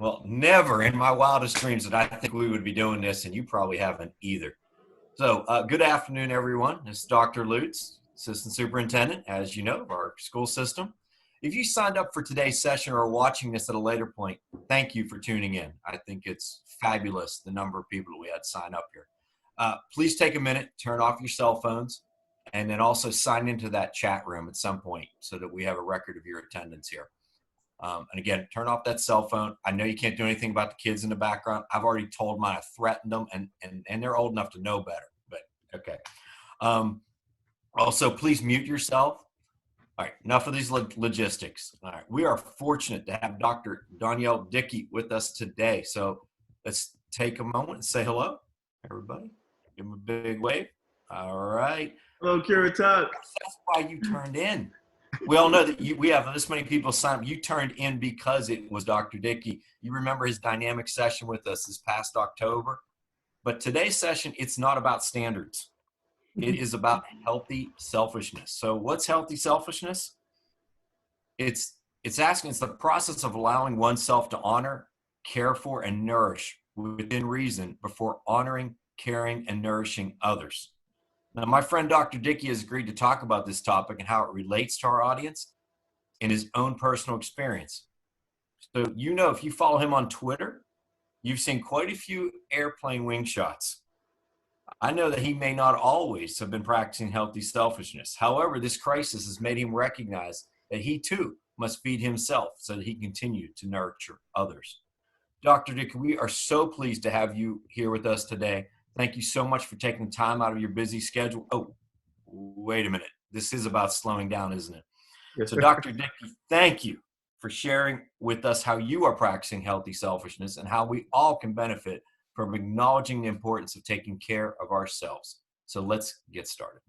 Well, never in my wildest dreams did I think we would be doing this, and you probably haven't either. So, good afternoon, everyone. This is Dr. Lutz, Assistant Superintendent, as you know, of our school system. If you signed up for today's session or are watching this at a later point, thank you for tuning in. I think it's fabulous, the number of people we had sign up here. Please take a minute, turn off your cell phones, and then also sign into that chat room at some point so that we have a record of your attendance here. And again, turn off that cell phone. I know you can't do anything about the kids in the background. I've already told mine, I threatened them, and they're old enough to know better, but okay. Also, please mute yourself. All right, enough of these logistics. All right, we are fortunate to have Dr. Donyall Dickey with us today. So let's take a moment and say hello, everybody. Give them a big wave. All right. Hello, Currituck. That's why you turned in. We all know that we have this many people sign up. You turned in because it was Dr. Dickey. You remember his dynamic session with us this past October. But today's session, it's not about standards. It is about healthy selfishness. So what's healthy selfishness? It's the process of allowing oneself to honor, care for, and nourish within reason before honoring, caring, and nourishing others. Now, my friend Dr. Dickey has agreed to talk about this topic and how it relates to our audience in his own personal experience. So, you know, if you follow him on Twitter, you've seen quite a few airplane wing shots. I know that he may not always have been practicing healthy selfishness. However, this crisis has made him recognize that he too must feed himself so that he can continue to nurture others. Dr. Dickey, we are so pleased to have you here with us today. Thank you so much for taking time out of your busy schedule. Oh, wait a minute. This is about slowing down, isn't it? Yes, so, sir. Dr. Dickey, thank you for sharing with us how you are practicing healthy selfishness and how we all can benefit from acknowledging the importance of taking care of ourselves. So let's get started.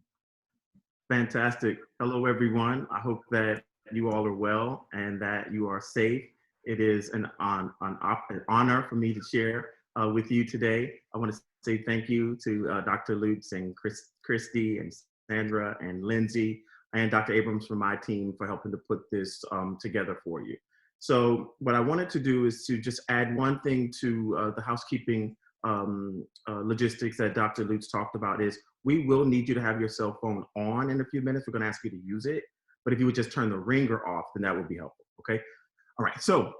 Fantastic. Hello, everyone. I hope that you all are well and that you are safe. It is an honor for me to share with you today. I want to say thank you to Dr. Lutz and Christy and Sandra and Lindsay and Dr. Abrams from my team for helping to put this together for you. So what I wanted to do is to just add one thing to the housekeeping logistics that Dr. Lutz talked about is we will need you to have your cell phone on in a few minutes. We're going to ask you to use it, but if you would just turn the ringer off, then that would be helpful. Okay. All right. So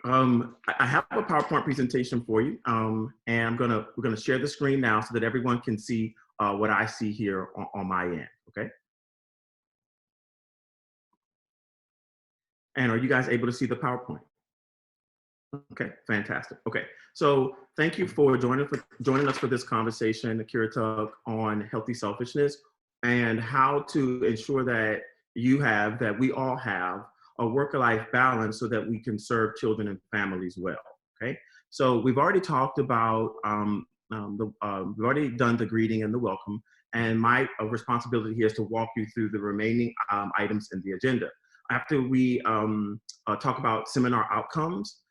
I have a PowerPoint presentation for you, and we're gonna share the screen now so that everyone can see what I see here on my end. Okay. And are you guys able to see the PowerPoint? Okay, fantastic. Okay, so thank you for joining us for this conversation, Currituck, on healthy selfishness and how to ensure that we all have a work-life balance so that we can serve children and families well. Okay, so we've already talked about we've already done the greeting and the welcome, and my responsibility here is to walk you through the remaining items in the agenda. After we talk about seminar outcomes,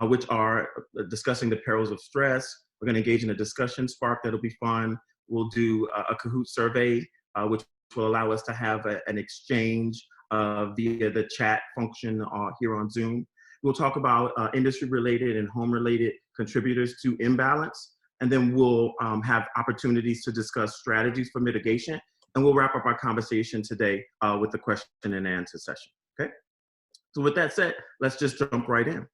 which are discussing the perils of stress, we're going to engage in a discussion spark that'll be fun. We'll do a Kahoot survey, which will allow us to have an exchange via the chat function here on Zoom. We'll talk about industry-related and home-related contributors to imbalance, and then we'll have opportunities to discuss strategies for mitigation, and we'll wrap up our conversation today with the question and answer session, okay? So with that said, let's just jump right in.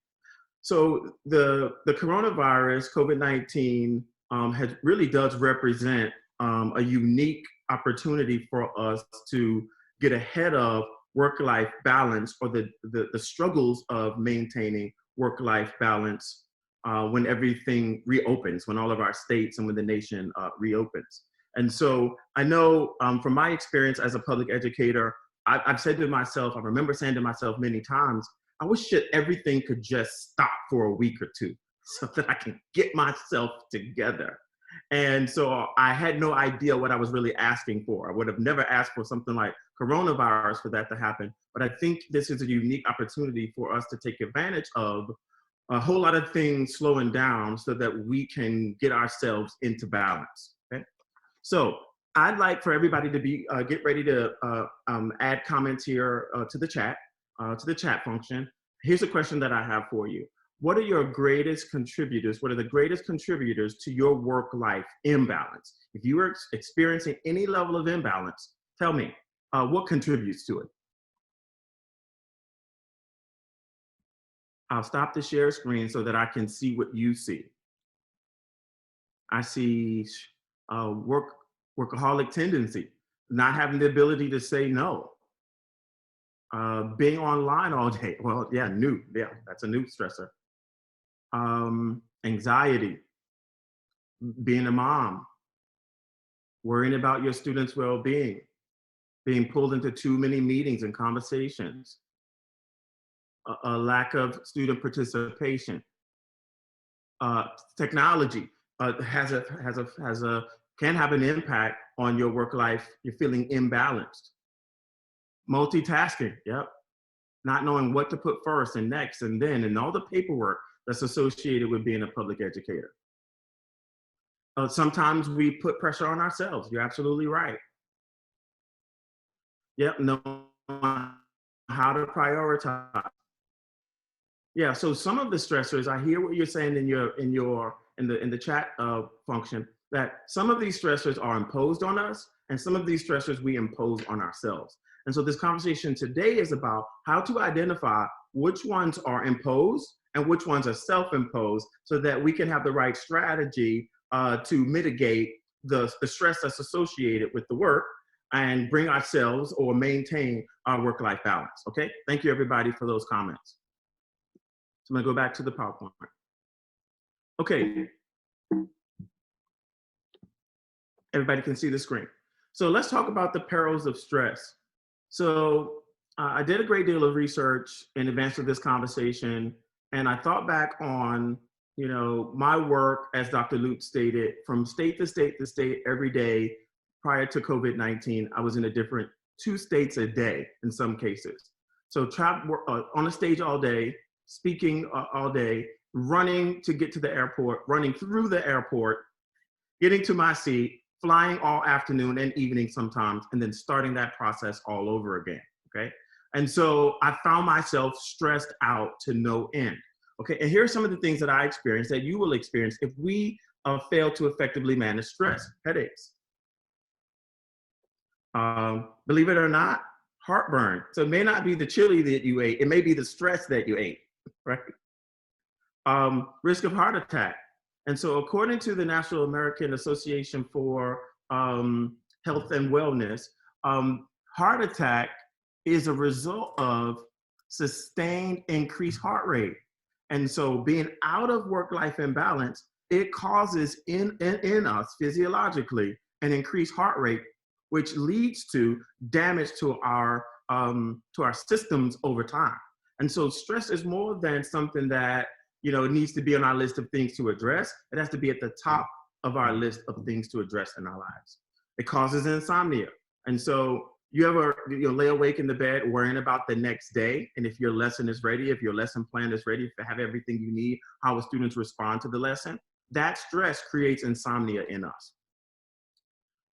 So the coronavirus, COVID-19, really does represent a unique opportunity for us to get ahead of work-life balance or the struggles of maintaining work-life balance when everything reopens, when all of our states and when the nation reopens. And so I know from my experience as a public educator, I've said to myself, I remember saying to myself many times, I wish that everything could just stop for a week or two so that I can get myself together. And so I had no idea what I was really asking for. I would have never asked for something like coronavirus for that to happen. But I think this is a unique opportunity for us to take advantage of a whole lot of things slowing down so that we can get ourselves into balance. Okay. So I'd like for everybody to be get ready to add comments here to the chat function. Here's a question that I have for you. what are your greatest contributors? What are the greatest contributors to your work-life imbalance? If you are experiencing any level of imbalance, tell me, what contributes to it? I'll stop the share screen so that I can see what you see. I see workaholic tendency, not having the ability to say no. Being online all day. Well, yeah, that's a new stressor. Anxiety, being a mom, worrying about your students' well-being, being pulled into too many meetings and conversations, a lack of student participation. Technology can have an impact on your work life. You're feeling imbalanced. Multitasking, yep. Not knowing what to put first and next and then, and all the paperwork that's associated with being a public educator. Sometimes we put pressure on ourselves. You're absolutely right. Yep, knowing how to prioritize. Yeah, so some of the stressors, I hear what you're saying in the chat function, that some of these stressors are imposed on us, and some of these stressors we impose on ourselves. And so this conversation today is about how to identify which ones are imposed and which ones are self-imposed, so that we can have the right strategy to mitigate the stress that's associated with the work and bring ourselves or maintain our work-life balance. Okay, thank you everybody for those comments. So I'm gonna go back to the PowerPoint. Okay, everybody can see the screen. So let's talk about the perils of stress. So I did a great deal of research in advance of this conversation, and I thought back on, my work, as Dr. Lute stated, from state to state to state every day. Prior to COVID-19, I was in 2 states a day in some cases. So travel on a stage all day, speaking all day, running to get to the airport, running through the airport, getting to my seat, flying all afternoon and evening sometimes, and then starting that process all over again, okay? And so I found myself stressed out to no end, okay? And here are some of the things that I experienced that you will experience if we fail to effectively manage stress. Headaches. Believe it or not, heartburn. So it may not be the chili that you ate, it may be the stress that you ate, right? Risk of heart attack. And so according to the National American Association for Health and Wellness, heart attack is a result of sustained increased heart rate. And so being out of work-life imbalance, it causes in us physiologically an increased heart rate, which leads to damage to our systems over time. And so stress is more than something that needs to be on our list of things to address. It has to be at the top of our list of things to address in our lives. It causes insomnia. And so you ever lay awake in the bed worrying about the next day, and if your lesson is ready, if your lesson plan is ready, if you have everything you need, how will students respond to the lesson? That stress creates insomnia in us.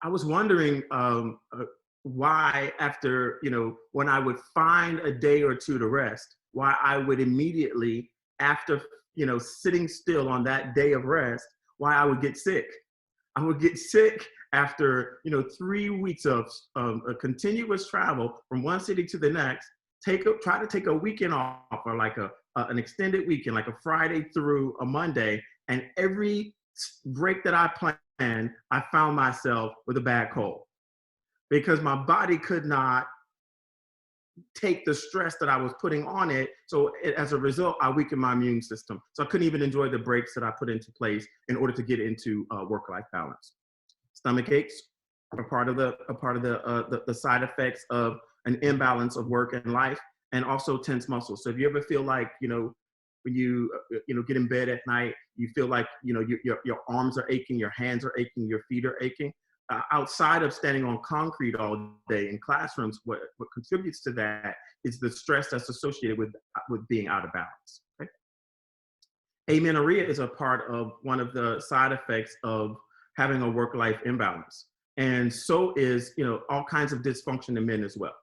I was wondering why after, when I would find a day or two to rest, why I would immediately, after, sitting still on that day of rest, why I would get sick. I would get sick after, 3 weeks of a continuous travel from one city to the next, try to take a weekend off, or like an extended weekend, like a Friday through a Monday, and every break that I planned, I found myself with a bad cold because my body could not take the stress that I was putting on it. So as a result, I weakened my immune system. So I couldn't even enjoy the breaks that I put into place in order to get into work-life balance. Stomach aches are part of the side effects of an imbalance of work and life, and also tense muscles. So if you ever feel like, when you get in bed at night, you feel like, your arms are aching, your hands are aching, your feet are aching. Outside of standing on concrete all day in classrooms, what contributes to that is the stress that's associated with being out of balance. Okay? Amenorrhea is a part of one of the side effects of having a work-life imbalance. And so is, all kinds of dysfunction in men as well.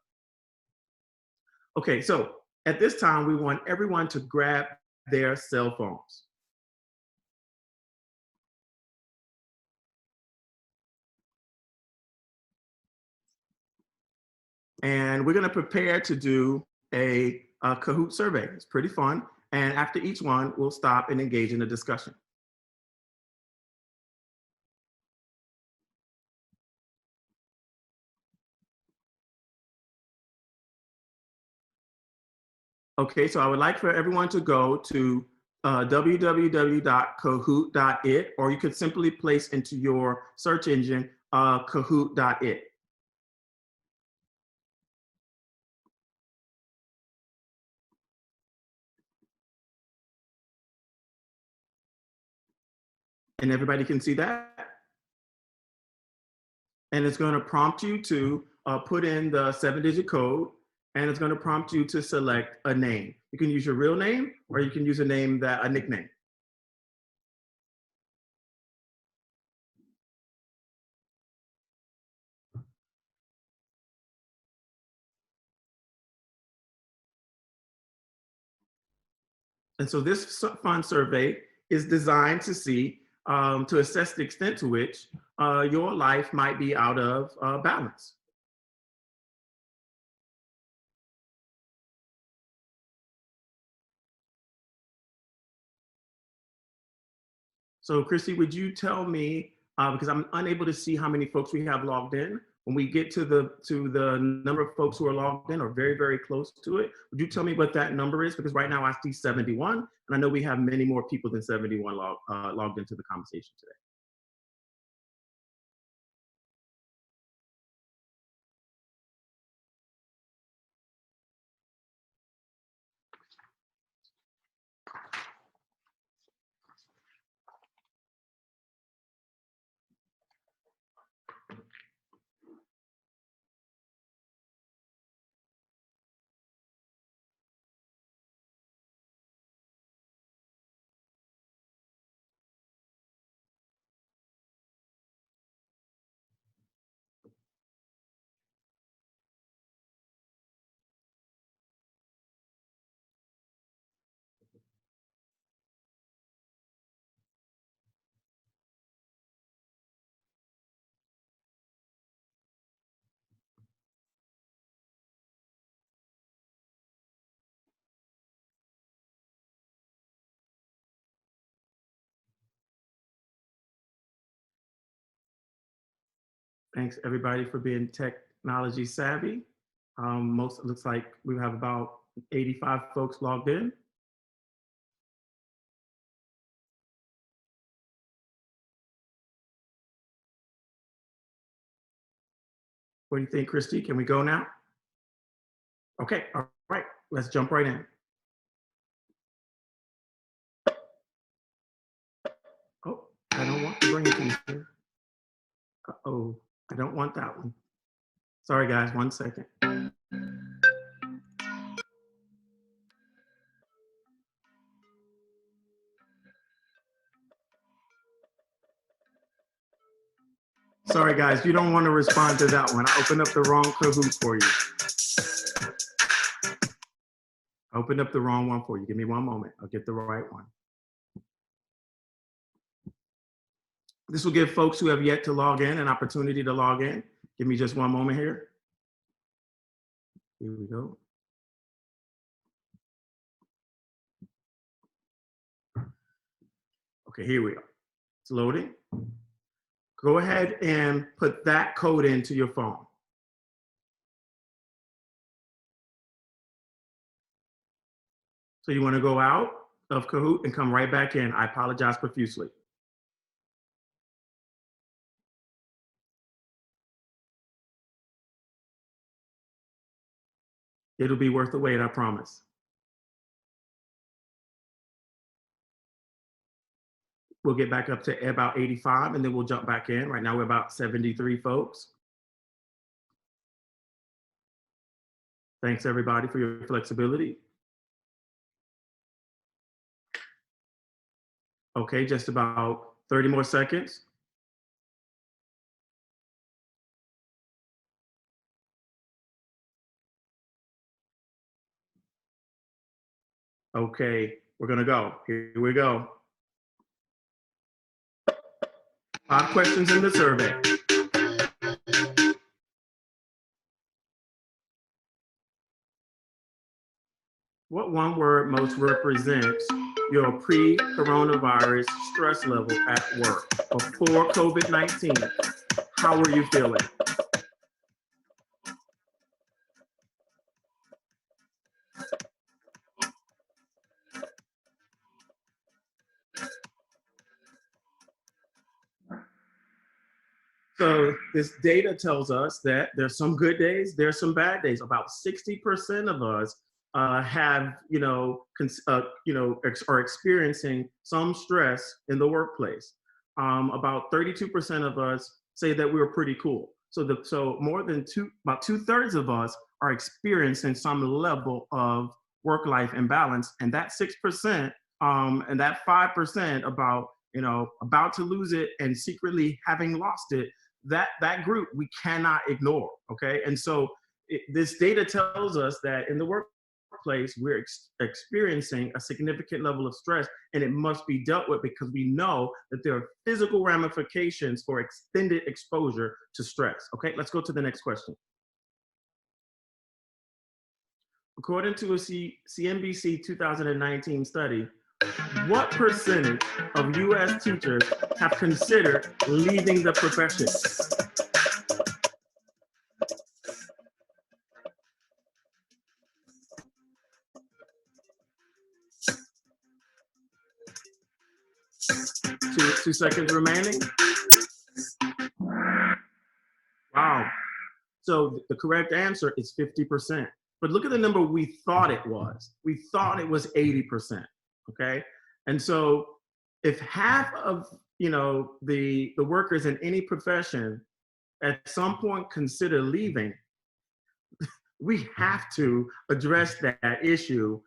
Okay, so at this time, we want everyone to grab their cell phones. And we're going to prepare to do a Kahoot survey. It's pretty fun. And after each one, we'll stop and engage in a discussion. Okay, so I would like for everyone to go to www.kahoot.it, or you could simply place into your search engine kahoot.it. And everybody can see that? And it's going to prompt you to put in the 7-digit code, and it's going to prompt you to select a name. You can use your real name, or you can use a nickname. And so this fun survey is designed to see, to assess the extent to which your life might be out of balance. So Christy, would you tell me, because I'm unable to see how many folks we have logged in, when we get to the number of folks who are logged in or very, very close to it, would you tell me what that number is? Because right now I see 71, and I know we have many more people than 71 logged into the conversation today. Thanks everybody for being technology savvy. It looks like we have about 85 folks logged in. What do you think, Christy? Can we go now? Okay, all right, let's jump right in. Oh, I don't want the brain teaser. Uh-oh, I don't want that one. Sorry guys, 1 second. Sorry guys, you don't want to respond to that one. I opened up the wrong Kahoot for you. I opened up the wrong one for you. Give me 1 moment. I'll get the right one. This will give folks who have yet to log in an opportunity to log in. Give me just 1 moment here. Here we go. Okay, here we are. It's loading. Go ahead and put that code into your phone. So you want to go out of Kahoot and come right back in. I apologize profusely. It'll be worth the wait, I promise. We'll get back up to about 85 and then we'll jump back in. Right now we're about 73 folks. Thanks everybody for your flexibility. Okay, just about 30 more seconds. Okay, We're gonna go. Here we go. 5 questions in the survey. What one word most represents your pre-coronavirus stress level at work before COVID-19? How were you feeling? So this data tells us that there's some good days, there's some bad days. About 60% of us have, are experiencing some stress in the workplace. About 32% of us say that we were pretty cool. So more than about 2/3 of us are experiencing some level of work-life imbalance, and that 6%, and that 5% about to lose it and secretly having lost it, that group we cannot ignore. Okay, and so this data tells us that in the workplace we're experiencing a significant level of stress, and it must be dealt with because we know that there are physical ramifications for extended exposure to stress. Okay, let's go to the next question. According to a CNBC 2019 study, what percentage of US teachers have considered leaving the profession? Two seconds remaining. Wow. So the correct answer is 50%. But look at the number we thought it was. We thought it was 80%. Okay. And so if half of the workers in any profession at some point consider leaving, we have to address that issue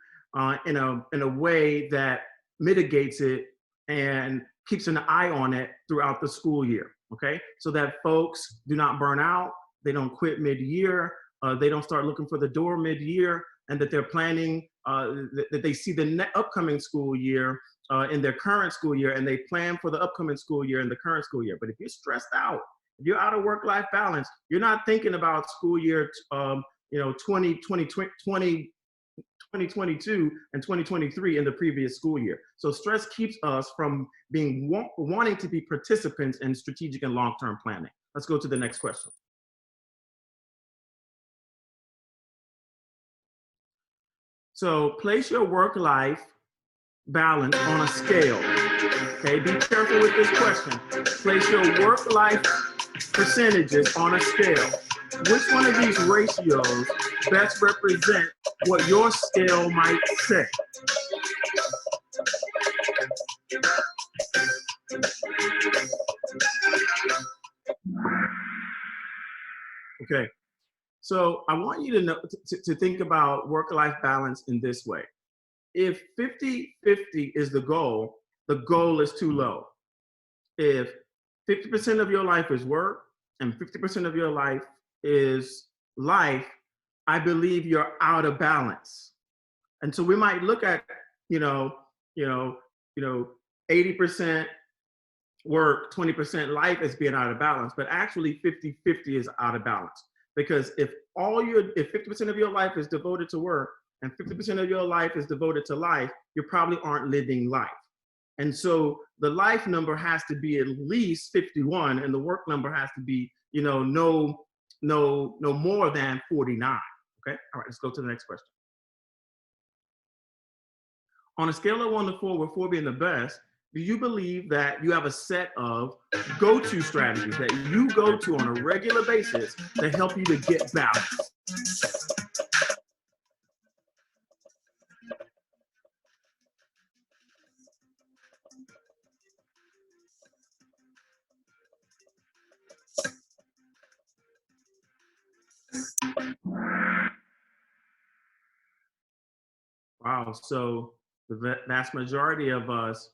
in a way that mitigates it and keeps an eye on it throughout the school year. Okay, so that folks do not burn out, they don't quit mid-year, they don't start looking for the door mid-year, and that they're planning, that they see the upcoming school year in their current school year, and they plan for the upcoming school year in the current school year. But if you're stressed out, if you're out of work-life balance, you're not thinking about school year 2022 and 2023 in the previous school year. So stress keeps us from being wanting to be participants in strategic and long-term planning. Let's go to the next question. So place your work-life balance on a scale. Okay, be careful with this question. Place your work-life percentages on a scale. Which one of these ratios best represent what your scale might say? Okay, so I want you to know to think about work-life balance in this way. If 50-50 is the goal is too low. If 50% of your life is work and 50% of your life is life, I believe you're out of balance. And so we might look at 80% work, 20% life as being out of balance, but actually 50-50 is out of balance. Because if 50% of your life is devoted to work and 50% of your life is devoted to life, you probably aren't living life. And so the life number has to be at least 51, and the work number has to be, no more than 49. Okay. All right. Let's go to the next question. On a scale of 1 to 4, with 4 being the best, do you believe that you have a set of go-to strategies that you go to on a regular basis that help you to get balance? Wow. So the vast majority of us,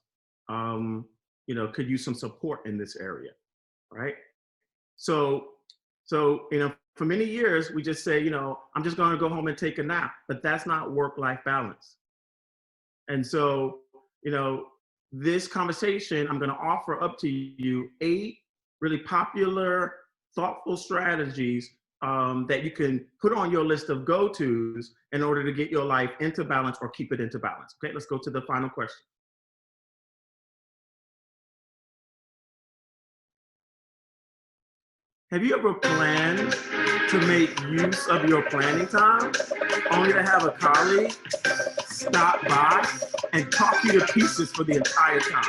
could use some support in this area, right? So, for many years, we just say, I'm just going to go home and take a nap, but that's not work-life balance. And so, this conversation, I'm going to offer up to you 8 really popular, thoughtful strategies that you can put on your list of go-tos in order to get your life into balance or keep it into balance. Okay, let's go to the final question. Have you ever planned to make use of your planning time only to have a colleague stop by and talk you to pieces for the entire time?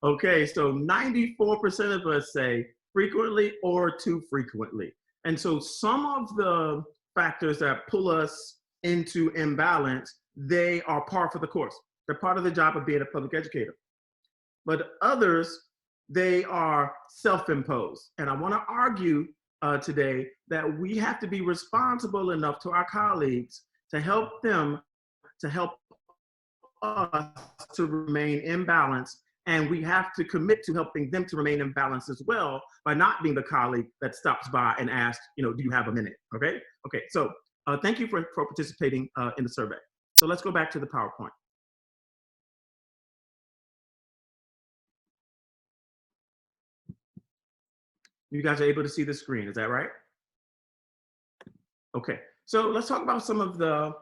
Okay, so 94% of us say frequently or too frequently. And so some of the factors that pull us into imbalance, they are par for the course. They're part of the job of being a public educator. But others, they are self-imposed. And I want to argue today that we have to be responsible enough to our colleagues to help them, to help us to remain in balance. And we have to commit to helping them to remain in balance as well by not being the colleague that stops by and asks, do you have a minute? Okay, so thank you for participating in the survey. So let's go back to the PowerPoint. You guys are able to see the screen, is that right? Okay, so let's talk about some of the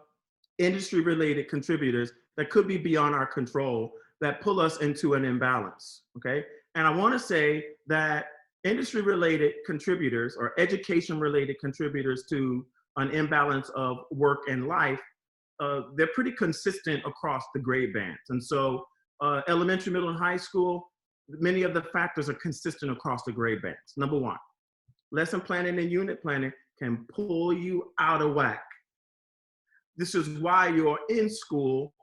industry-related contributors that could be beyond our control that pull us into an imbalance, okay? And I wanna say that industry-related contributors or education-related contributors to an imbalance of work and life, they're pretty consistent across the grade bands. And so elementary, middle, and high school, many of the factors are consistent across the grade bands. Number 1, lesson planning and unit planning can pull you out of whack. This is why your in-school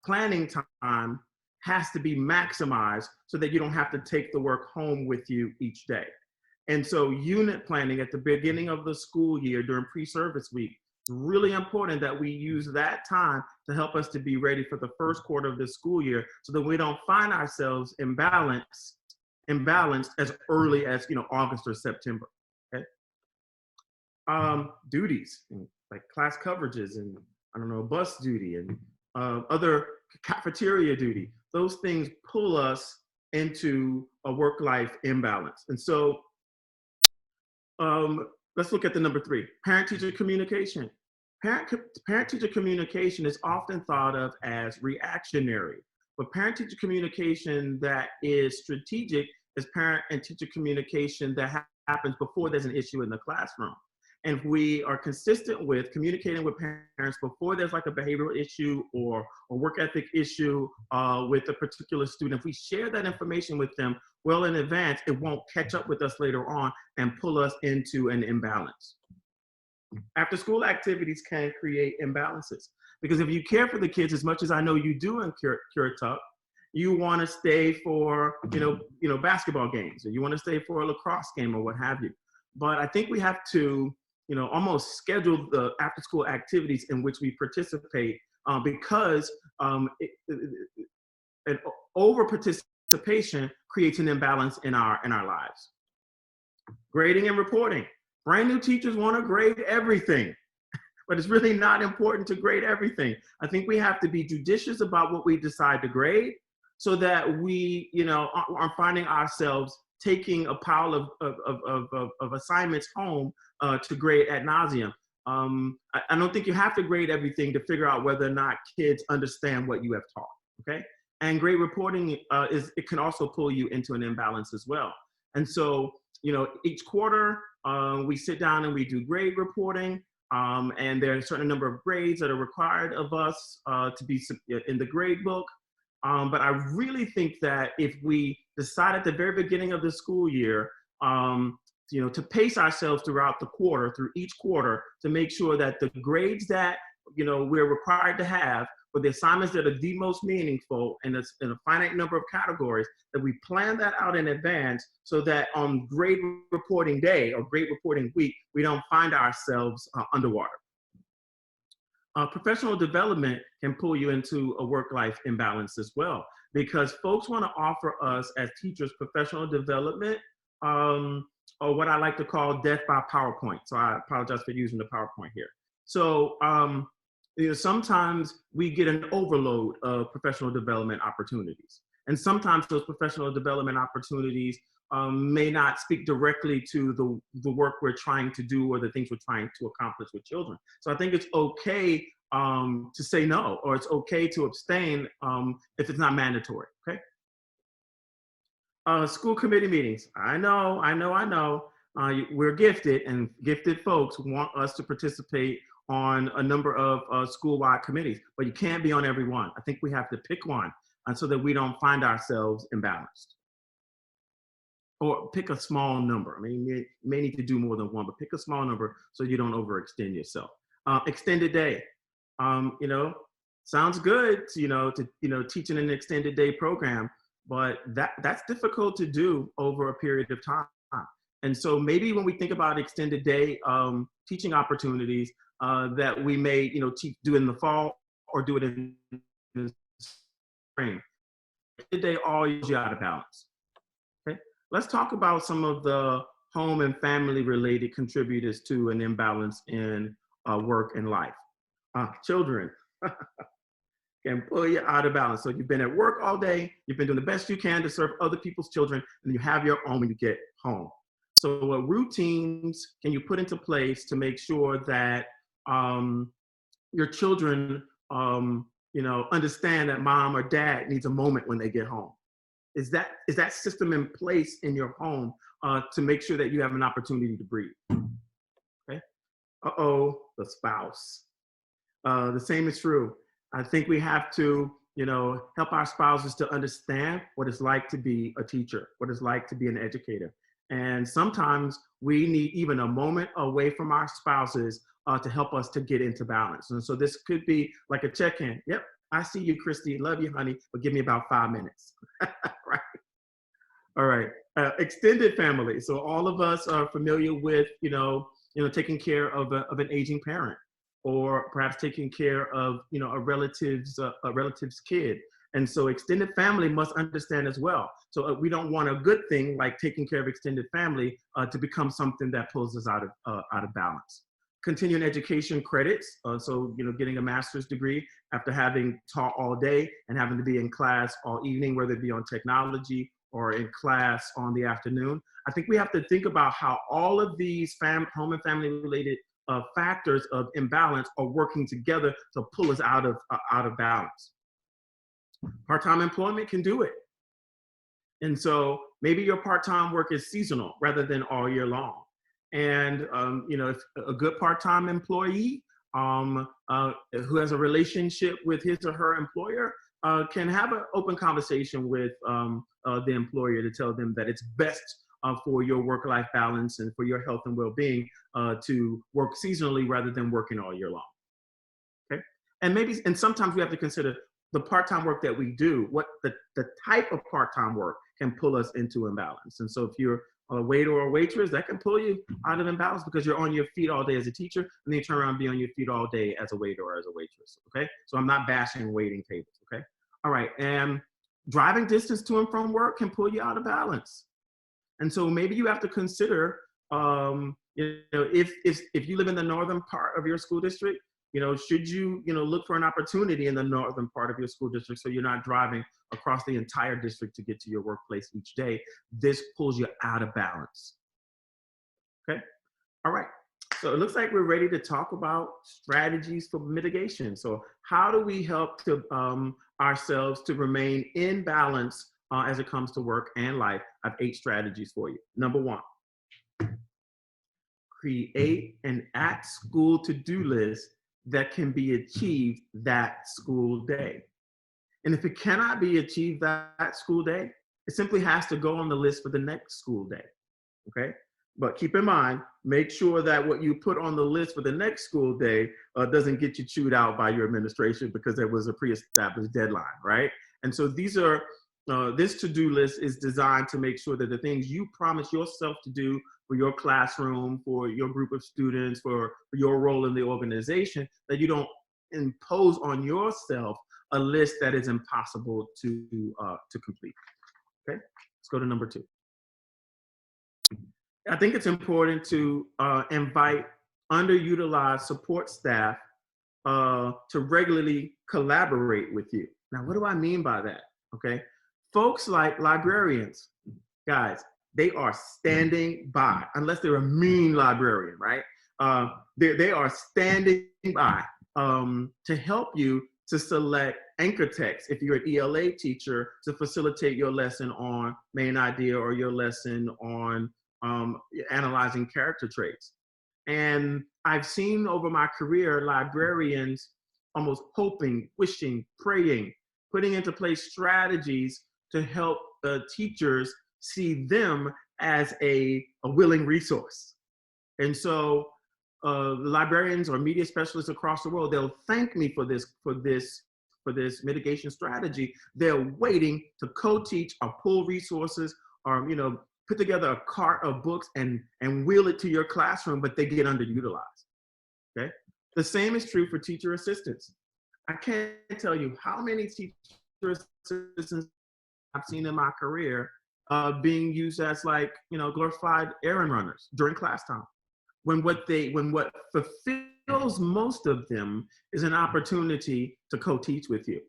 planning time has to be maximized so that you don't have to take the work home with you each day. And so unit planning at the beginning of the school year during pre-service week, it's really important that we use that time to help us to be ready for the first quarter of the school year so that we don't find ourselves imbalanced as early as August or September. Okay? Duties like class coverages and bus duty and other cafeteria duty, those things pull us into a work-life imbalance. And so let's look at the number 3, parent-teacher communication. Parent-teacher communication is often thought of as reactionary, but parent-teacher communication that is strategic is parent and teacher communication that happens before there's an issue in the classroom. And if we are consistent with communicating with parents before there's like a behavioral issue or a work ethic issue with a particular student, if we share that information with them well in advance, it won't catch up with us later on and pull us into an imbalance. After school activities can create imbalances because if you care for the kids as much as I know you do in Currituck, you want to stay for basketball games or you want to stay for a lacrosse game or what have you. But I think we have to almost schedule the after school activities in which we participate because an over participation creates an imbalance in our lives. Grading and reporting. Brand new teachers want to grade everything, but it's really not important to grade everything. I think we have to be judicious about what we decide to grade so that we aren't finding ourselves taking a pile of assignments home to grade ad nauseum. I don't think you have to grade everything to figure out whether or not kids understand what you have taught, okay? And grade reporting, it can also pull you into an imbalance as well. And so, each quarter, we sit down and we do grade reporting, and there are a certain number of grades that are required of us to be in the grade book. But I really think that if we decide at the very beginning of the school year, to pace ourselves throughout the quarter, through each quarter, to make sure that the grades that we're required to have for the assignments that are the most meaningful in a finite number of categories, that we plan that out in advance so that on grade reporting day or grade reporting week, we don't find ourselves underwater. Professional development can pull you into a work-life imbalance as well, because folks want to offer us as teachers professional development, or what I like to call death by PowerPoint. So I apologize for using the PowerPoint here. So sometimes we get an overload of professional development opportunities. And sometimes those professional development opportunities may not speak directly to the work we're trying to do or the things we're trying to accomplish with children. So I think it's okay to say no, or it's okay to abstain if it's not mandatory, okay? School committee meetings. I know. We're gifted, and gifted folks want us to participate on a number of school-wide committees, but you can't be on every one. I think we have to pick one so that we don't find ourselves imbalanced. Or pick a small number. I mean, you may need to do more than one, but pick a small number so you don't overextend yourself. Extended day. Sounds good, to teaching an extended day program, but that's difficult to do over a period of time. And so maybe when we think about extended day teaching opportunities, that we may, do in the fall or do it in the spring. Extended day always you out of balance. Okay, let's talk about some of the home and family related contributors to an imbalance in work and life. Children can pull you out of balance. So you've been at work all day, you've been doing the best you can to serve other people's children, and you have your own when you get home. So what routines can you put into place to make sure that your children understand that mom or dad needs a moment when they get home? Is that system in place in your home to make sure that you have an opportunity to breathe? Okay. The spouse. The same is true. I think we have to, help our spouses to understand what it's like to be a teacher, what it's like to be an educator. And sometimes we need even a moment away from our spouses to help us to get into balance. And so this could be like a check-in. Yep, I see you, Christy. Love you, honey, but give me about 5 minutes. Right. All right. Extended family. So all of us are familiar with, taking care of an aging parent, or perhaps taking care of, a relative's kid. And so extended family must understand as well. So we don't want a good thing like taking care of extended family to become something that pulls us out of balance. Continuing education credits. So, getting a master's degree after having taught all day and having to be in class all evening, whether it be on technology or in class on the afternoon. I think we have to think about how all of these home and family related factors of imbalance are working together to pull us out of balance. Part-time employment can do it. And so maybe your part-time work is seasonal rather than all year long. And, if a good part-time employee who has a relationship with his or her employer can have an open conversation with the employer to tell them that it's best for your work-life balance and for your health and well-being to work seasonally rather than working all year long. Okay, and sometimes we have to consider the part-time work that we do, what the type of part-time work can pull us into imbalance. And so if you're a waiter or a waitress, that can pull you out of imbalance because you're on your feet all day as a teacher, and then you turn around and be on your feet all day as a waiter or as a waitress. Okay, so I'm not bashing waiting tables. Okay, all right, and driving distance to and from work can pull you out of balance. And so maybe you have to consider, if you live in the northern part of your school district, should you, look for an opportunity in the northern part of your school district so you're not driving across the entire district to get to your workplace each day. This pulls you out of balance. Okay, all right. So it looks like we're ready to talk about strategies for mitigation. So how do we help to ourselves to remain in balance as it comes to work and life? I have 8 strategies for you. Number 1, create an at-school to-do list that can be achieved that school day. And if it cannot be achieved that school day, it simply has to go on the list for the next school day, okay? But keep in mind, make sure that what you put on the list for the next school day doesn't get you chewed out by your administration because there was a pre-established deadline, right? And so these are, this to-do list is designed to make sure that the things you promise yourself to do for your classroom, for your group of students, for your role in the organization, that you don't impose on yourself a list that is impossible to complete. Okay, let's go to number 2. I think it's important to invite underutilized support staff to regularly collaborate with you. Now, what do I mean by that? Okay, folks like librarians, guys, they are standing by, unless they're a mean librarian, right? They are standing by to help you to select anchor text if you're an ELA teacher to facilitate your lesson on main idea or your lesson on analyzing character traits. And I've seen over my career librarians almost hoping, wishing, praying, putting into place strategies to help teachers see them as a willing resource. And so librarians or media specialists across the world, they'll thank me for this mitigation strategy. They're waiting to co-teach or pull resources or, put together a cart of books and wheel it to your classroom, but they get underutilized. Okay. The same is true for teacher assistants. I can't tell you how many teacher assistants I've seen in my career being used as glorified errand runners during class time. When what fulfills most of them is an opportunity to co-teach with you.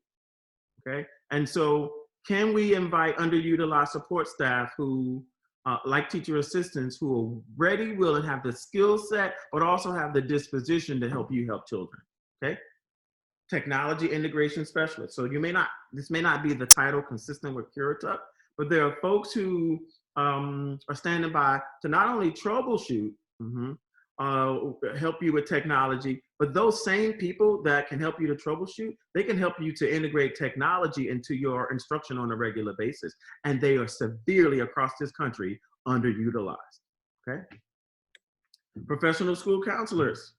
Okay. And so can we invite underutilized support staff who like teacher assistants who are ready, willing, have the skill set, but also have the disposition to help you help children, okay? Technology integration specialists. So this may not be the title consistent with Currituck, but there are folks who are standing by to not only troubleshoot, help you with technology, but those same people that can help you to troubleshoot, they can help you to integrate technology into your instruction on a regular basis. And they are severely across this country underutilized, okay? Professional school counselors.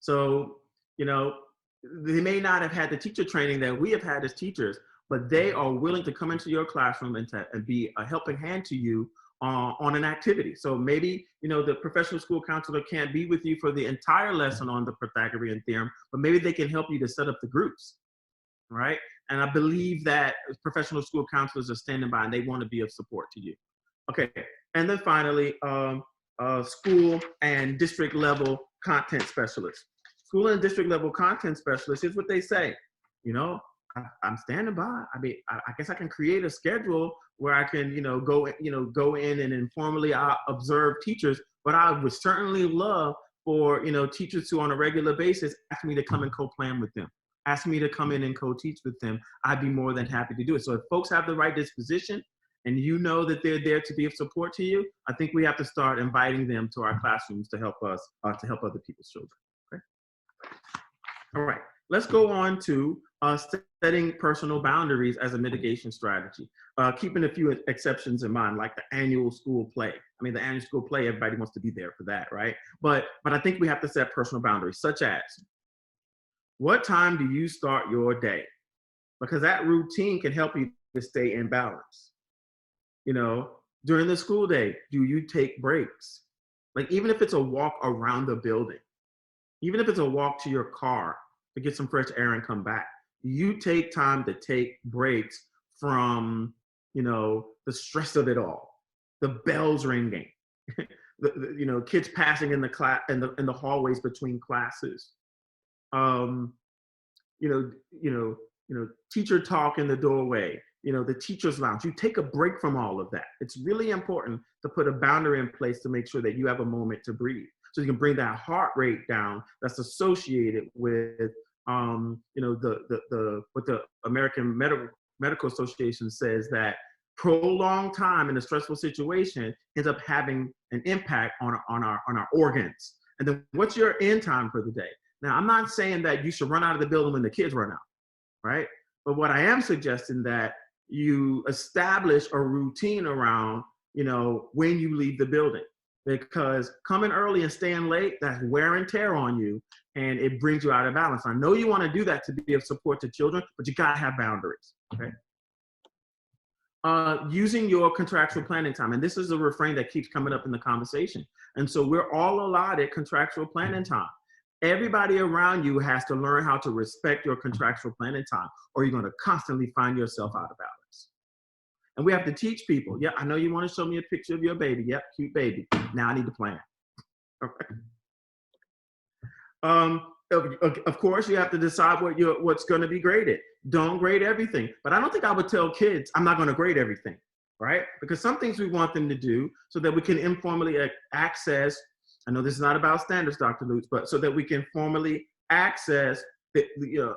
So, they may not have had the teacher training that we have had as teachers, but they are willing to come into your classroom and be a helping hand to you on an activity. So maybe, the professional school counselor can't be with you for the entire lesson on the Pythagorean theorem, but maybe they can help you to set up the groups, right? And I believe that professional school counselors are standing by and they want to be of support to you. Okay, and then finally, school and district level content specialists. School and district level content specialists, here's what they say, I'm standing by. I mean, I guess I can create a schedule where I can, go in and informally observe teachers, but I would certainly love for, teachers who on a regular basis ask me to come and co-plan with them, ask me to come in and co-teach with them. I'd be more than happy to do it. So if folks have the right disposition and that they're there to be of support to you, I think we have to start inviting them to our classrooms to help us, to help other people's children, okay? All right, let's go on to setting personal boundaries as a mitigation strategy, keeping a few exceptions in mind, like the annual school play. I mean, the annual school play, everybody wants to be there for that, right? But I think we have to set personal boundaries, such as, what time do you start your day? Because that routine can help you to stay in balance. During the school day, do you take breaks? Like, even if it's a walk around the building, even if it's a walk to your car to get some fresh air and come back, you take time to take breaks from, the stress of it all, the bells ringing, kids passing in the class, in the hallways between classes, teacher talk in the doorway, the teacher's lounge. You take a break from all of that. It's really important to put a boundary in place to make sure that you have a moment to breathe, so you can bring that heart rate down that's associated with what the American Medical Association says, that prolonged time in a stressful situation ends up having an impact on our organs. And then what's your end time for the day? Now, I'm not saying that you should run out of the building when the kids run out, right? But what I am suggesting that you establish a routine around, when you leave the building. Because coming early and staying late, that's wear and tear on you, and it brings you out of balance. I know you want to do that to be of support to children, but you got to have boundaries, okay? Using your contractual planning time. And this is a refrain that keeps coming up in the conversation. And so we're all allotted contractual planning time. Everybody around you has to learn how to respect your contractual planning time, or you're going to constantly find yourself out of balance. And we have to teach people. Yeah, I know you want to show me a picture of your baby. Yep, cute baby. Now I need to plan. Okay. Of course, you have to decide what's going to be graded. Don't grade everything. But I don't think I would tell kids, I'm not going to grade everything, right? Because some things we want them to do so that we can informally access. I know this is not about standards, Dr. Lutz, but so that we can formally access,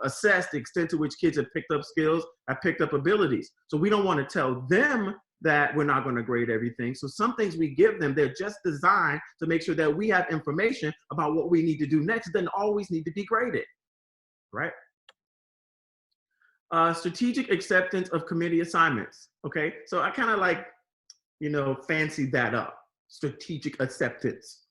assess the extent to which kids have picked up skills, have picked up abilities. So we don't want to tell them that we're not going to grade everything. So some things we give them, they're just designed to make sure that we have information about what we need to do next. It doesn't always need to be graded, right? Strategic acceptance of committee assignments. Okay, so I kind of like, fancy that up. Strategic acceptance.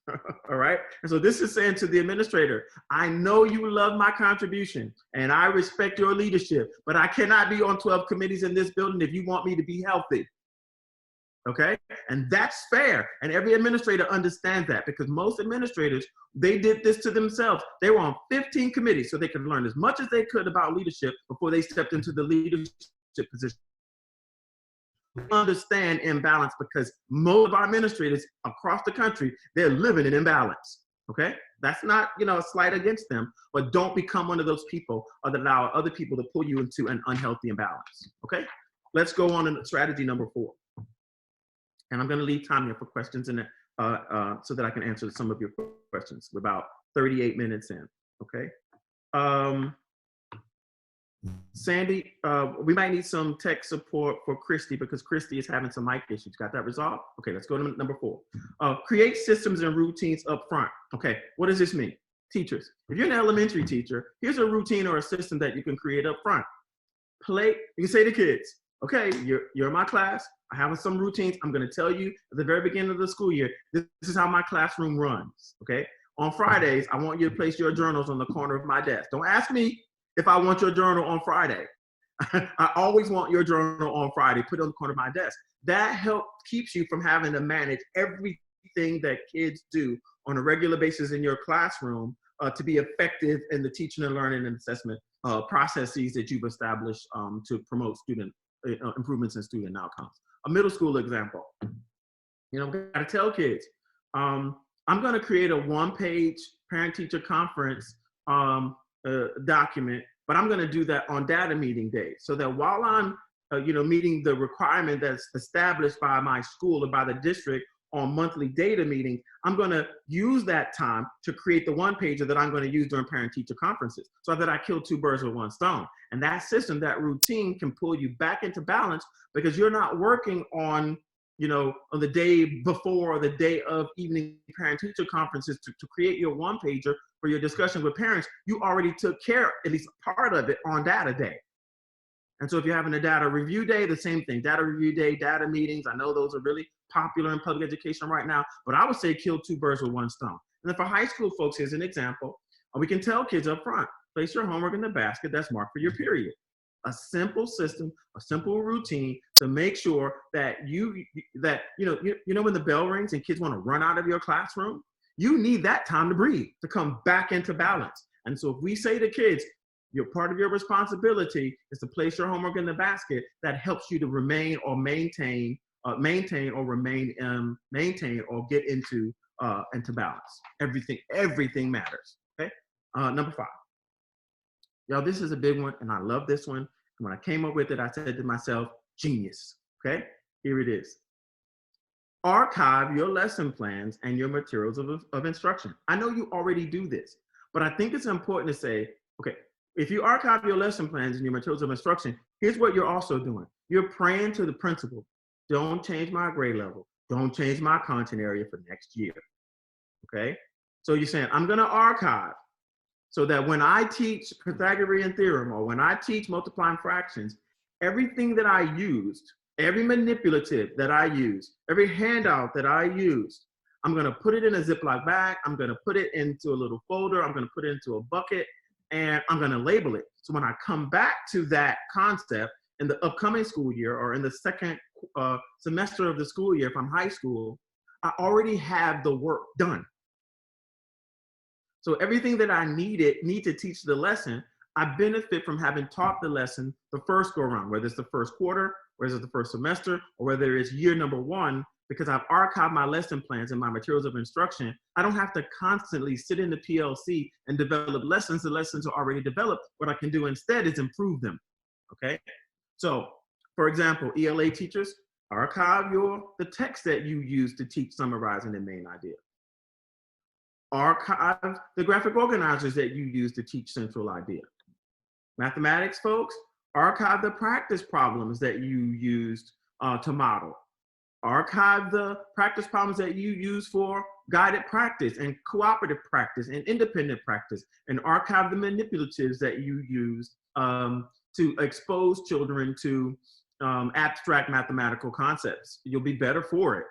All right. And so this is saying to the administrator, I know you love my contribution and I respect your leadership, but I cannot be on 12 committees in this building if you want me to be healthy. Okay. And that's fair. And every administrator understands that, because most administrators, they did this to themselves. They were on 15 committees so they could learn as much as they could about leadership before they stepped into the leadership position. Understand imbalance, because most of our administrators across the country, they're living in imbalance. Okay, that's not a slight against them, but don't become one of those people that allow other people to pull you into an unhealthy imbalance. Okay, let's go on to strategy number 4, and I'm going to leave time here for questions in so that I can answer some of your questions. We're about 38 minutes in. Okay. Sandy, we might need some tech support for Christy, because Christy is having some mic issues. Got that resolved? Okay, let's go to number 4. Create systems and routines up front. Okay, what does this mean? Teachers, if you're an elementary teacher, here's a routine or a system that you can create up front. You can say to kids, okay, you're in my class. I have some routines. I'm going to tell you at the very beginning of the school year, this is how my classroom runs. Okay, on Fridays, I want you to place your journals on the corner of my desk. Don't ask me if I want your journal on Friday. I always want your journal on Friday. Put it on the corner of my desk. That keeps you from having to manage everything that kids do on a regular basis in your classroom to be effective in the teaching and learning and assessment processes that you've established to promote student improvements in student outcomes. A middle school example. Got to tell kids, I'm going to create a 1-page parent-teacher conference document, but I'm going to do that on data meeting days, so that while I'm meeting the requirement that's established by my school or by the district on monthly data meetings, I'm going to use that time to create the 1-pager that I'm going to use during parent-teacher conferences, so that I kill 2 birds with 1 stone. And that system, that routine, can pull you back into balance, because you're not working on on the day before or the day of evening parent-teacher conferences to create your 1-pager for your discussion with parents. You already took care, at least part of it, on data day. And so if you're having a data review day, the same thing. Data review day, data meetings. I know those are really popular in public education right now, but I would say kill 2 birds with 1 stone. And then for high school folks, here's an example. We can tell kids up front, place your homework in the basket that's marked for your period. A simple system, a simple routine to make sure that when the bell rings and kids want to run out of your classroom, you need that time to breathe, to come back into balance. And so if we say to kids, part of your responsibility is to place your homework in the basket, that helps you to remain or maintain or get into balance. Everything matters. Okay. Number 5. Y'all, this is a big one, and I love this one. When I came up with it, I said to myself, genius. Okay, here it is. Archive your lesson plans and your materials of instruction. I know you already do this, but I think it's important to say, okay, if you archive your lesson plans and your materials of instruction, here's what you're also doing. You're praying to the principal, don't change my grade level. Don't change my content area for next year. Okay, so you're saying, I'm going to archive, so that when I teach Pythagorean theorem or when I teach multiplying fractions, everything that I used, every manipulative that I used, every handout that I used, I'm going to put it in a Ziploc bag. I'm going to put it into a little folder. I'm going to put it into a bucket, and I'm going to label it. So when I come back to that concept in the upcoming school year or in the second semester of the school year, if I'm high school, I already have the work done. So everything that I need to teach the lesson, I benefit from having taught the lesson the first go around, whether it's the first quarter, whether it's the first semester, or whether it's year number one, because I've archived my lesson plans and my materials of instruction. I don't have to constantly sit in the PLC and develop lessons. The lessons are already developed. What I can do instead is improve them, okay? So, for example, ELA teachers, archive the text that you use to teach summarizing the main idea. Archive the graphic organizers that you use to teach central idea. Mathematics folks, archive the practice problems that you used to model. Archive the practice problems that you use for guided practice and cooperative practice and independent practice, and archive the manipulatives that you use to expose children to abstract mathematical concepts. You'll be better for it.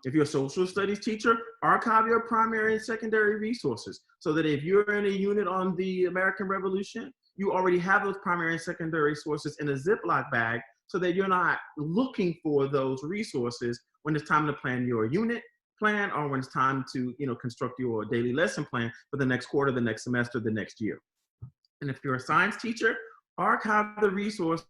If you're a social studies teacher, archive your primary and secondary resources so that if you're in a unit on the American Revolution, you already have those primary and secondary sources in a Ziploc bag so that you're not looking for those resources when it's time to plan your unit plan or when it's time to construct your daily lesson plan for the next quarter, the next semester, the next year. And if you're a science teacher, archive the resource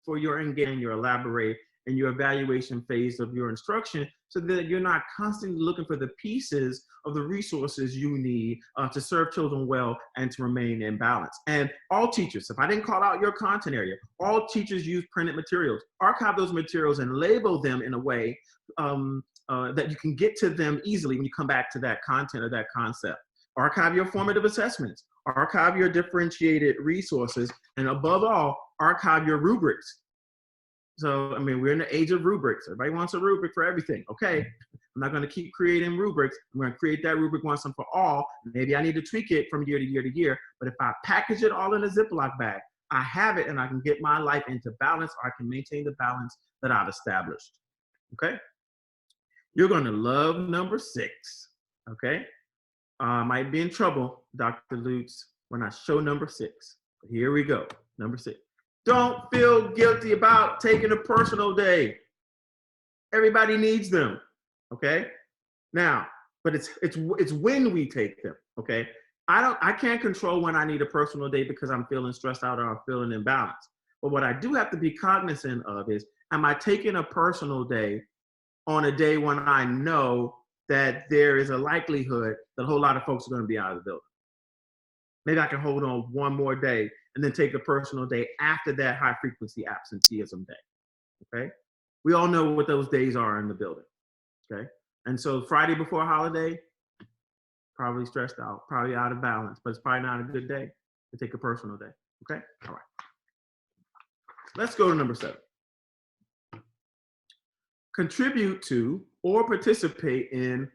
for your engagement, your elaborate, and your evaluation phase of your instruction so that you're not constantly looking for the pieces of the resources you need to serve children well and to remain in balance. And all teachers, if I didn't call out your content area, all teachers use printed materials. Archive those materials and label them in a way that you can get to them easily when you come back to that content or that concept. Archive your formative assessments. Archive your differentiated resources. And above all, archive your rubrics. So, I mean, we're in the age of rubrics. Everybody wants a rubric for everything. Okay, I'm not going to keep creating rubrics. I'm going to create that rubric once and for all. Maybe I need to tweak it from year to year to year. But if I package it all in a Ziploc bag, I have it and I can get my life into balance, or I can maintain the balance that I've established. Okay? You're going to love number 6. Okay? I might be in trouble, Dr. Lutz, when I show number 6. But here we go. Number 6. Don't feel guilty about taking a personal day. Everybody needs them, okay? Now, but it's when we take them, okay? I can't control when I need a personal day because I'm feeling stressed out or I'm feeling imbalanced. But what I do have to be cognizant of is, am I taking a personal day on a day when I know that there is a likelihood that a whole lot of folks are going to be out of the building? Maybe I can hold on one more day and then take a personal day after that high frequency absenteeism day, okay? We all know what those days are in the building, okay? And so Friday before holiday, probably stressed out, probably out of balance, but it's probably not a good day to take a personal day, okay? All right. Let's go to number 7. Contribute to or participate in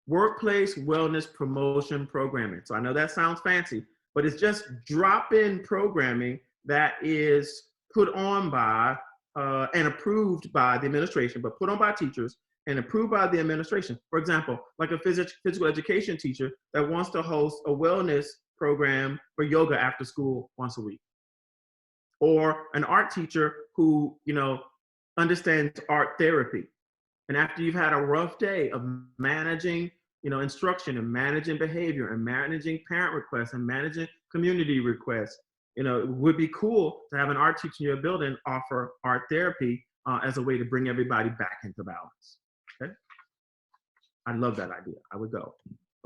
workplace wellness promotion programming. So I know that sounds fancy, but it's just drop-in programming that is put on by and approved by the administration, but put on by teachers and approved by the administration. For example, like a physical education teacher that wants to host a wellness program for yoga after school once a week. Or an art teacher who, understands art therapy. And after you've had a rough day of managing, instruction and managing behavior and managing parent requests and managing community requests, it would be cool to have an art teacher in your building offer art therapy as a way to bring everybody back into balance. Okay. I love that idea. I would go.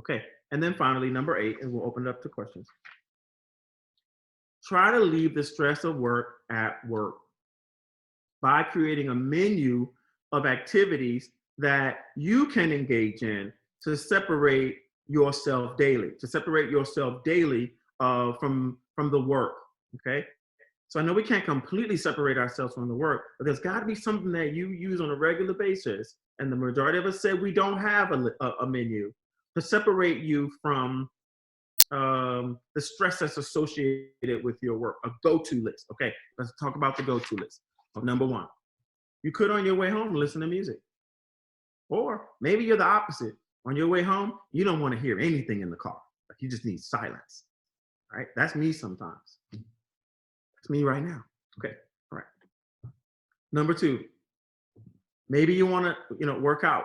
Okay. And then finally, number 8, and we'll open it up to questions. Try to leave the stress of work at work by creating a menu of activities that you can engage in to separate yourself daily, from the work, okay? So I know we can't completely separate ourselves from the work, but there's gotta be something that you use on a regular basis, and the majority of us say we don't have a menu to separate you from the stress that's associated with your work, a go-to list. Okay, let's talk about the go-to list. Number 1, you could on your way home listen to music. Or maybe you're the opposite. On your way home, you don't want to hear anything in the car. Like you just need silence. All right, that's me sometimes. That's me right now. Okay, all right. Number 2, maybe you want to, work out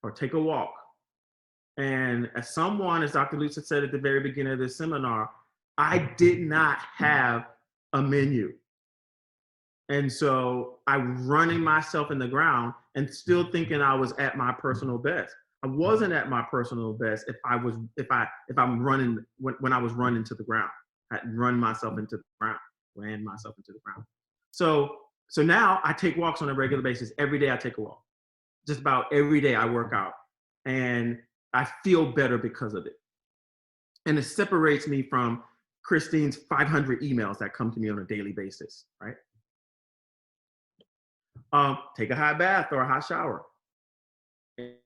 or take a walk And as someone, as Dr. Lutz had said at the very beginning of this seminar, I did not have a menu. And so I was running myself in the ground and still thinking I was at my personal best. I wasn't at my personal best if I'm running when I was running to the ground. I run myself into the ground, ran myself into the ground. So now I take walks on a regular basis. Every day I take a walk. Just about every day I work out. And I feel better because of it. And it separates me from Christine's 500 emails that come to me on a daily basis, right? Take a hot bath or a hot shower.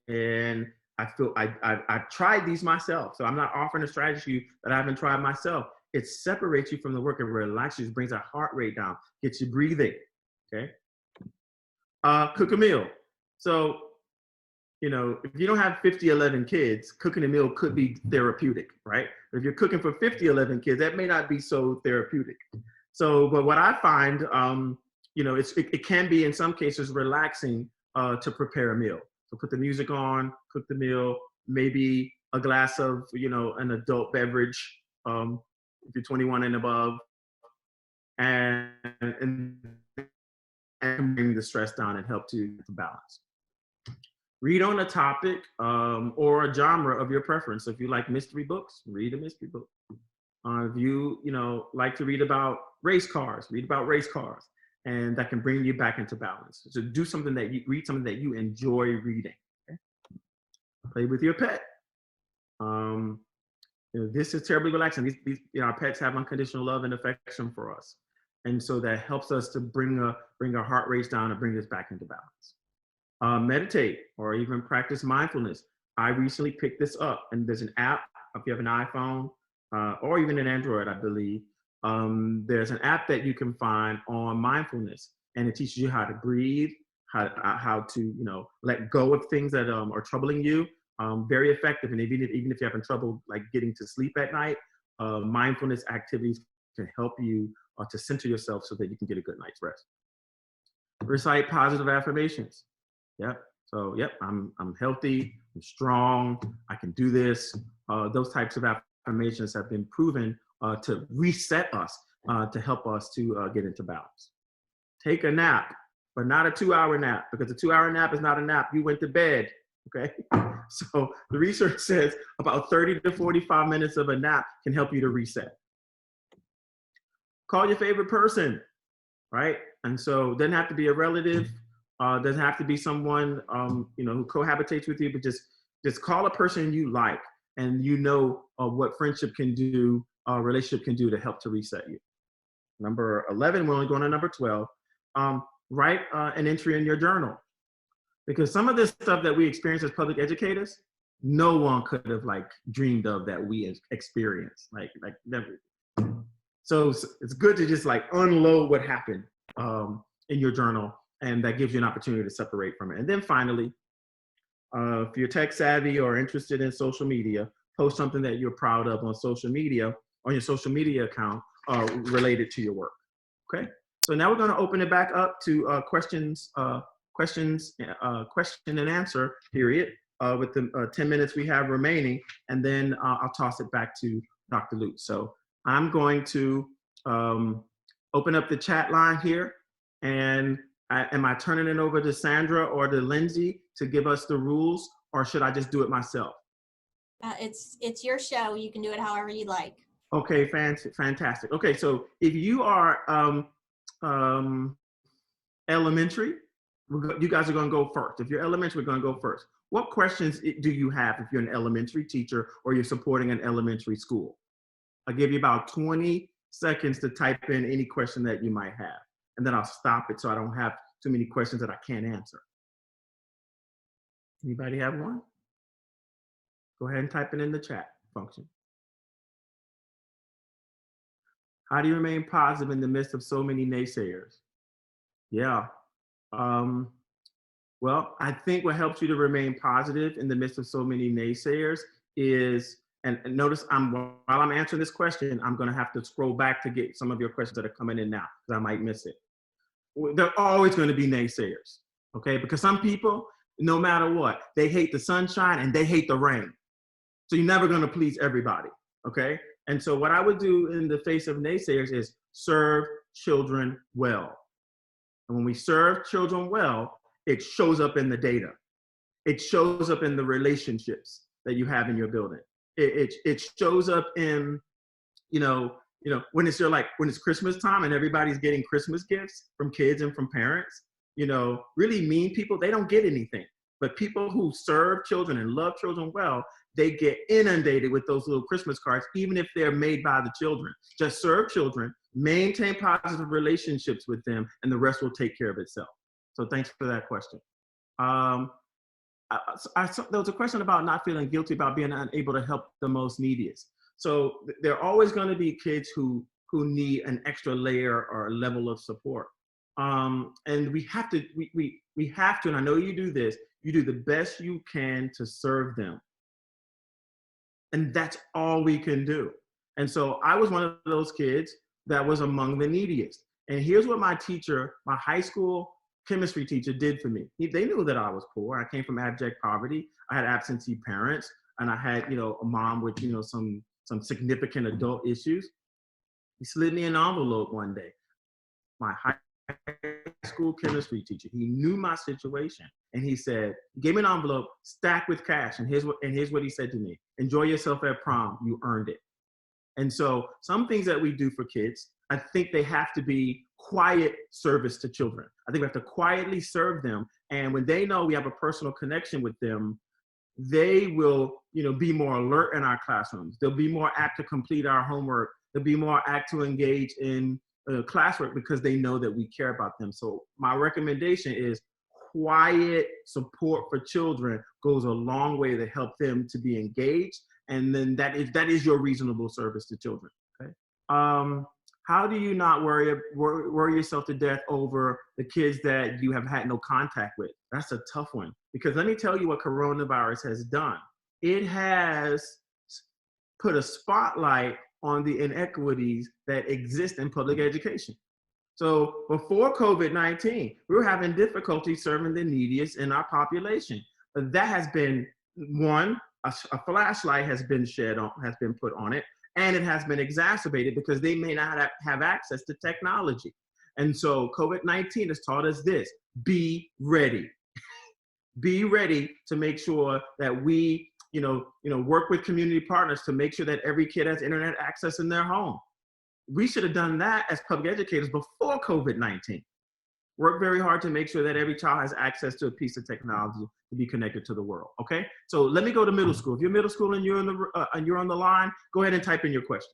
And I've tried these myself. So I'm not offering a strategy that I haven't tried myself. It separates you from the work and relaxes you, brings our heart rate down, gets you breathing, okay? Cook a meal. So, you know, if you don't have 11 kids, cooking a meal could be therapeutic, right? But if you're cooking for 11 kids, that may not be so therapeutic. So, but what I find, you know, it can be in some cases relaxing to prepare a meal. So put the music on, cook the meal, maybe a glass of, you know, an adult beverage, if you're 21 and above, and bring the stress down and help to balance. Read on a topic or a genre of your preference. So if you like mystery books, read a mystery book. If you know, like to read about race cars, read about race cars, and that can bring you back into balance. So do something read something that you enjoy reading. Okay? Play with your pet. You know, this is terribly relaxing. These you know, our pets have unconditional love and affection for us, and so that helps us to bring our heart rates down and bring us back into balance. Meditate or even practice mindfulness. I recently picked this up, and there's an app if you have an iPhone or even an Android, I believe. There's an app that you can find on mindfulness, and it teaches you how to breathe, how to, you know, let go of things that are troubling you. Very effective, and even if you're having trouble like getting to sleep at night, mindfulness activities can help you to center yourself so that you can get a good night's rest. Recite positive affirmations. Yep. So yep, I'm healthy, I'm strong, I can do this. Those types of affirmations have been proven to reset us, to help us to get into balance. Take a nap, but not a 2-hour nap, because a 2-hour nap is not a nap. You went to bed, okay? So the research says about 30 to 45 minutes of a nap can help you to reset. Call your favorite person, right? And so it doesn't have to be a relative, doesn't have to be someone you know, who cohabitates with you, but just call a person you like, and you know what friendship can do, relationship can do to help to reset you. Number 11, we're only going to number 12. Write an entry in your journal, because some of this stuff that we experience as public educators, no one could have like dreamed of that we experienced, like never. So it's good to just like unload what happened in your journal, and that gives you an opportunity to separate from it. And then finally, if you're tech savvy or interested in social media, post something that you're proud of on social media, on your social media account related to your work. Okay. So now we're going to open it back up to question and answer period with the 10 minutes we have remaining, and then I'll toss it back to Dr. Lutz. So I'm going to open up the chat line here, and am I turning it over to Sandra or to Lindsay to give us the rules, or should I just do it myself? It's your show. You can do it however you like. Okay, fantastic. Okay, so if you are elementary, you guys are going to go first. If you're elementary, we're going to go first. What questions do you have if you're an elementary teacher or you're supporting an elementary school? I'll give you about 20 seconds to type in any question that you might have, and then I'll stop it so I don't have too many questions that I can't answer. Anybody have one? Go ahead and type it in the chat function. How do you remain positive in the midst of so many naysayers? Yeah. Well, I think what helps you to remain positive in the midst of so many naysayers is, and notice while I'm answering this question, I'm going to have to scroll back to get some of your questions that are coming in now, because I might miss it. There are always going to be naysayers, okay? Because some people, no matter what, they hate the sunshine and they hate the rain. So you're never going to please everybody. Okay. And so what I would do in the face of naysayers is serve children well. And when we serve children well, it shows up in the data. It shows up in the relationships that you have in your building. It shows up in, when it's Christmas time and everybody's getting Christmas gifts from kids and from parents, really mean people, they don't get anything. But people who serve children and love children well, they get inundated with those little Christmas cards, even if they're made by the children. Just serve children, maintain positive relationships with them, and the rest will take care of itself. So thanks for that question. There was a question about not feeling guilty about being unable to help the most neediest. So there are always going to be kids who need an extra layer or level of support. And we have to, and I know you do this, you do the best you can to serve them. And that's all we can do. And so I was one of those kids that was among the neediest. And here's what my teacher, my high school chemistry teacher, did for me. They knew that I was poor. I came from abject poverty. I had absentee parents, and I had, a mom with, some significant adult issues. He slid me an envelope one day. My high school chemistry teacher, he knew my situation, and he said, he gave me an envelope stacked with cash, and here's what he said to me: enjoy yourself at prom, you earned it. And so some things that we do for kids, I think they have to be quiet service to children. I think we have to quietly serve them, and when they know we have a personal connection with them, they will, be more alert in our classrooms. They'll be more apt to complete our homework. They'll be more apt to engage in classwork because they know that we care about them. So my recommendation is quiet support for children goes a long way to help them to be engaged. And then that is your reasonable service to children. Okay. How do you not worry yourself to death over the kids that you have had no contact with? That's a tough one, because let me tell you what coronavirus has done. It has put a spotlight on the inequities that exist in public education. So before COVID-19, we were having difficulty serving the neediest in our population. But that has been, one, a flashlight has been put on it, and it has been exacerbated because they may not have access to technology. And so COVID-19 has taught us this: be ready. Be ready to make sure that we, work with community partners to make sure that every kid has internet access in their home. We should have done that as public educators before COVID-19. Work very hard to make sure that every child has access to a piece of technology to be connected to the world. Okay, so let me go to middle school. If you're middle school and you're on the line, go ahead and type in your question.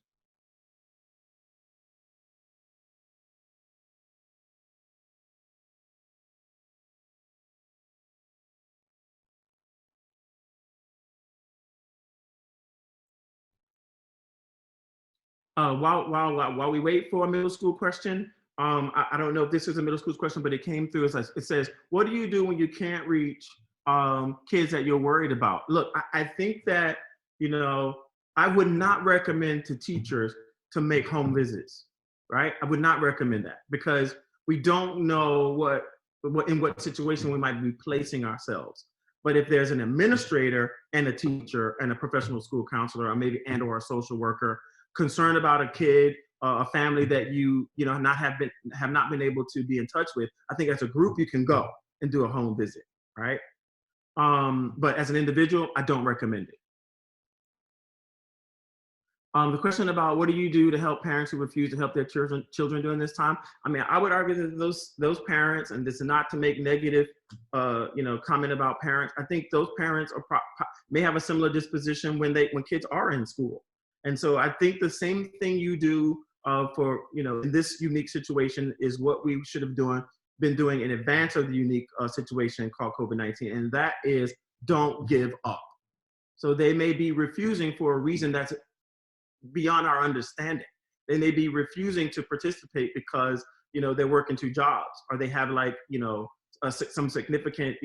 While we wait for a middle school question, I don't know if this is a middle school question, but it came through. It says, what do you do when you can't reach kids that you're worried about? Look, I think that, I would not recommend to teachers to make home visits, right? I would not recommend that, because we don't know in what situation we might be placing ourselves. But if there's an administrator and a teacher and a professional school counselor, or maybe or a social worker concerned about a kid, a family that you have not been able to be in touch with, I think as a group you can go and do a home visit, right? But as an individual, I don't recommend it. The question about what do you do to help parents who refuse to help their children during this time? I mean, I would argue that those parents, and this is not to make negative, comment about parents. I think those parents may have a similar disposition when kids are in school. And so I think the same thing you do in this unique situation is what we should have been doing in advance of the unique situation called COVID-19. And that is, don't give up. So they may be refusing for a reason that's beyond our understanding. They may be refusing to participate because, they're working 2 jobs, or they have some significant,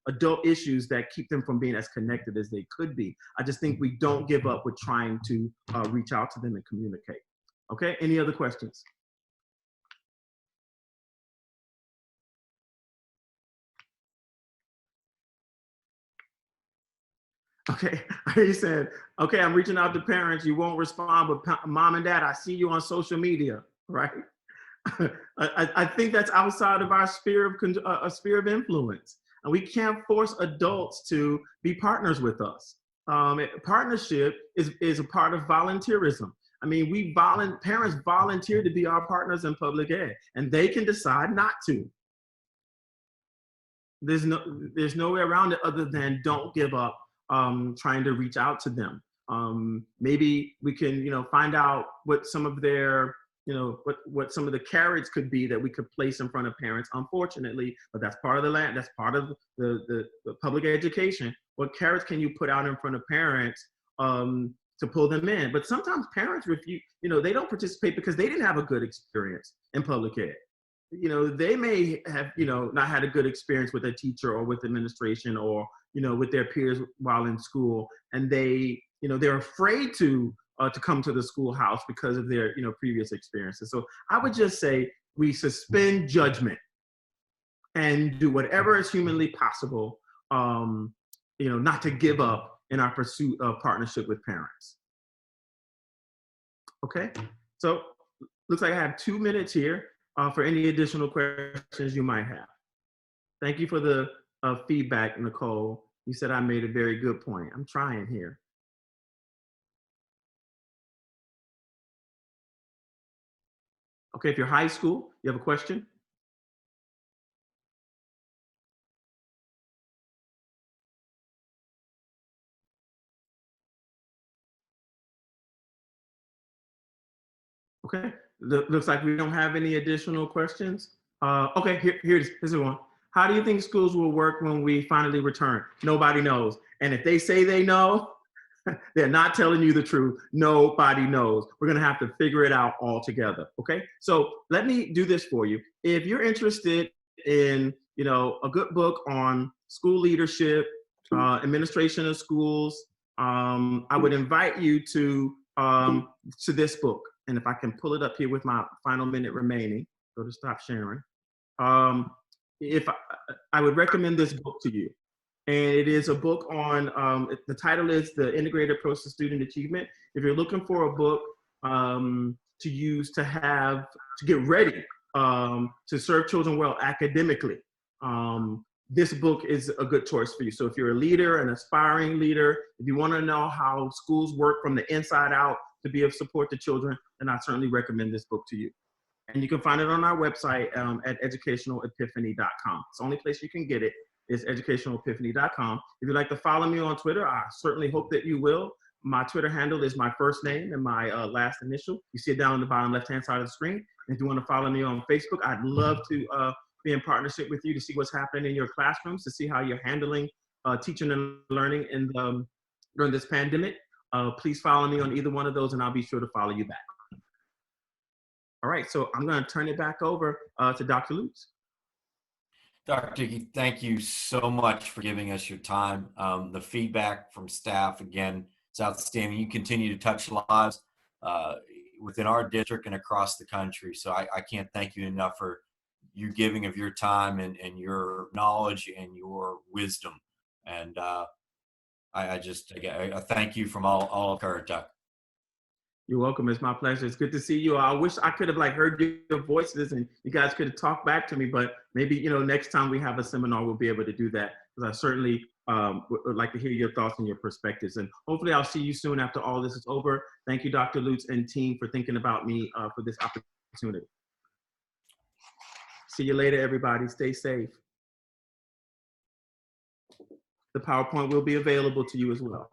adult issues that keep them from being as connected as they could be. I just think we don't give up with trying to reach out to them and communicate. Okay, any other questions? Okay, he said, okay, I'm reaching out to parents. You won't respond, but mom and dad, I see you on social media, right? I think that's outside of our sphere of influence, and we can't force adults to be partners with us. Partnership is a part of volunteerism. I mean, parents volunteer to be our partners in public ed, and they can decide not to. There's no way around it other than don't give up trying to reach out to them. Maybe we can, find out what some of their, what some of the carrots could be that we could place in front of parents, unfortunately, but that's part of that's part of the public education. What carrots can you put out in front of parents to pull them in? But sometimes parents refuse, they don't participate because they didn't have a good experience in public ed. They may have, not had a good experience with a teacher or with administration or, with their peers while in school. And they're afraid to come to the schoolhouse because of their, previous experiences. So I would just say we suspend judgment and do whatever is humanly possible, not to give up in our pursuit of partnership with parents. Okay, so looks like I have 2 minutes here for any additional questions you might have. Thank you for the feedback, Nicole. You said I made a very good point. I'm trying here. Okay, if you're high school, you have a question? Okay, looks like we don't have any additional questions. Okay, here it is. This is one. How do you think schools will work when we finally return? Nobody knows. And if they say they know, they're not telling you the truth. Nobody knows. We're going to have to figure it out all together. Okay, so let me do this for you. If you're interested in, a good book on school leadership, administration of schools, I would invite you to this book. And if I can pull it up here with my final minute remaining, go to stop sharing. If I would recommend this book to you. And it is a book on, the title is The Integrated Approach to Student Achievement. If you're looking for a book to use to get ready to serve children well academically, this book is a good choice for you. So if you're a leader, an aspiring leader, if you want to know how schools work from the inside out to be of support to children, then I certainly recommend this book to you. And you can find it on our website at educationalepiphany.com. It's the only place you can get it is educationalepiphany.com. If you'd like to follow me on Twitter, I certainly hope that you will. My Twitter handle is my first name and my last initial. You see it down on the bottom left-hand side of the screen. And if you want to follow me on Facebook, I'd love to be in partnership with you to see what's happening in your classrooms, to see how you're handling teaching and learning during this pandemic. Please follow me on either one of those and I'll be sure to follow you back. All right, so I'm going to turn it back over to Dr. Lutz. Dr. Dickey, thank you so much for giving us your time. The feedback from staff, again, it's outstanding. You continue to touch lives within our district and across the country. So I can't thank you enough for you giving of your time and your knowledge and your wisdom. And I thank you from all of Currituck. You're welcome. It's my pleasure. It's good to see you. I wish I could have heard your voices and you guys could have talked back to me, but maybe, next time we have a seminar, we'll be able to do that. Because I certainly would like to hear your thoughts and your perspectives. And hopefully I'll see you soon after all this is over. Thank you, Dr. Lutz and team, for thinking about me for this opportunity. See you later, everybody. Stay safe. The PowerPoint will be available to you as well.